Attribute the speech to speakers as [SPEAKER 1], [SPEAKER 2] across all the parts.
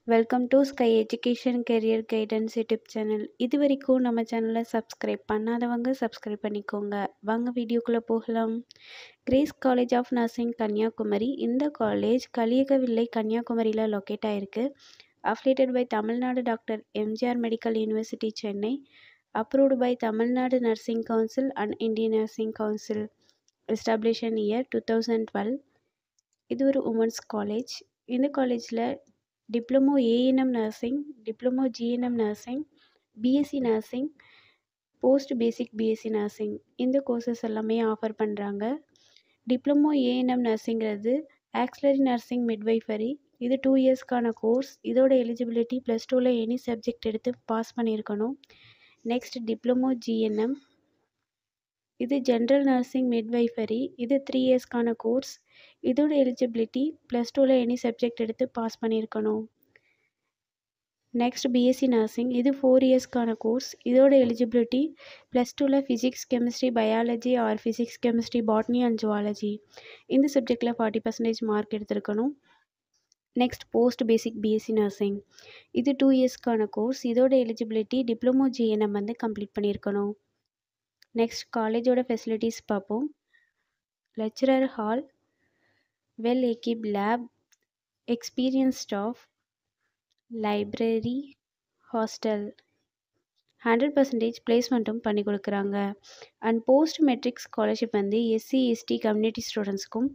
[SPEAKER 1] Welcome to sky education career guidance YouTube channel. இது வரைக்கும் நம்ம சேனலை சப்ஸ்கிரைப் பண்ணாதவங்க சப்ஸ்கிரைப் பண்ணிக்கோங்க. வாங்க வீடியோக்குள்ளே போகலாம். Grace college of nursing Kanyakumari. இந்த காலேஜ் கலியகவில்லை கன்னியாகுமரியில் லொக்கேட் ஆகிருக்கு. Affiliated by Tamil Nadu doctor MGR medical university Chennai. Approved by Tamil Nadu nursing council and Indian nursing council. Establish in year 2012. இது ஒரு உமன்ஸ் காலேஜ். இந்த காலேஜில் diploma ANM nursing, diploma GNM nursing, BSc nursing, post basic BSc nursing இந்த courses எல்லாமே offer பண்ணுறாங்க. Diploma ANM நர்சிங்கிறது auxiliary nursing midwifery. இது 2 இயர்ஸ்க்கான கோர்ஸ். இதோட எலிஜிபிலிட்டி +2ல் எனி சப்ஜெக்ட் எடுத்து பாஸ் பண்ணியிருக்கணும். Next diploma GNM. இது ஜென்ரல் நர்சிங் மிட்வைஃபரி. இது 3 இயர்ஸ்க்கான கோர்ஸ். இதோட எலிஜிபிலிட்டி +2ல் எனி சப்ஜெக்ட் எடுத்து பாஸ் பண்ணியிருக்கணும். Next BSc nursing. இது 4 இயர்ஸ்க்கான கோர்ஸ். இதோட எலிஜிபிலிட்டி +2ல் physics chemistry biology or physics chemistry botany and zoology இந்த சப்ஜெக்டில் 40% மார்க் எடுத்திருக்கணும். Next post basic BSc nursing. இது 2 இயர்ஸ்க்கான கோர்ஸ். இதோட எலிஜிபிலிட்டி டிப்ளமோ ஜிஎன்எம் கம்ப்ளீட் பண்ணியிருக்கணும். நெக்ஸ்ட் காலேஜோட ஃபெசிலிட்டிஸ் பார்ப்போம். Lecturer hall, well equipped lab, experience staff, library, hostel, 100% பிளேஸ்மெண்ட்டும் பண்ணி கொடுக்குறாங்க. And post matric scholarship SC ST community ஸ்டூடெண்ட்ஸ்க்கும்,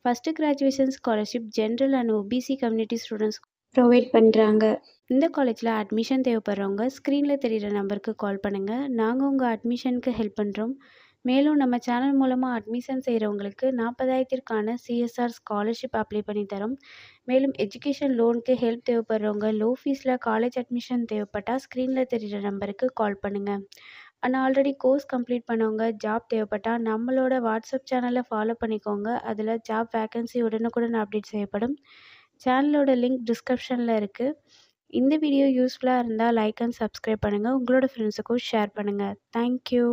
[SPEAKER 1] first graduation scholarship general and OBC community ஸ்டூடெண்ட்ஸ்க்கும் ப்ரொவைட் பண்ணுறாங்க. இந்த காலேஜில் அட்மிஷன் தேவைப்படுறவங்க ஸ்க்ரீனில் தெரிகிற நம்பருக்கு கால் பண்ணுங்கள். நாங்கள் உங்கள் அட்மிஷனுக்கு ஹெல்ப் பண்ணுறோம். மேலும் நம்ம சேனல் மூலமாக அட்மிஷன் செய்கிறவங்களுக்கு 40,000க்கான சிஎஸ்ஆர் ஸ்காலர்ஷிப் அப்ளை பண்ணி தரோம். மேலும் எஜுகேஷன் லோனுக்கு ஹெல்ப் தேவைப்படுறவங்க லோ ஃபீஸில் காலேஜ் அட்மிஷன் தேவைப்பட்டால் ஸ்க்ரீனில் தெரிகிற நம்பருக்கு கால் பண்ணுங்கள். ஆனால் ஆல்ரெடி கோர்ஸ் கம்ப்ளீட் பண்ணவங்க ஜாப் தேவைப்பட்டால் நம்மளோட வாட்ஸ்அப் சேனலை ஃபாலோ பண்ணிக்கோங்க. அதில் ஜாப் வேகன்சி உடனுக்குடன் அப்டேட் செய்யப்படும். சேனலோட லிங்க் டிஸ்கிரிப்ஷனில் இருக்குது. இந்த வீடியோ யூஸ்ஃபுல்லாக இருந்தால் லைக் அண்ட் சப்ஸ்கிரைப் பண்ணுங்கள். உங்களோட ஃப்ரெண்ட்ஸுக்கும் ஷேர் பண்ணுங்கள். தேங்க்யூ.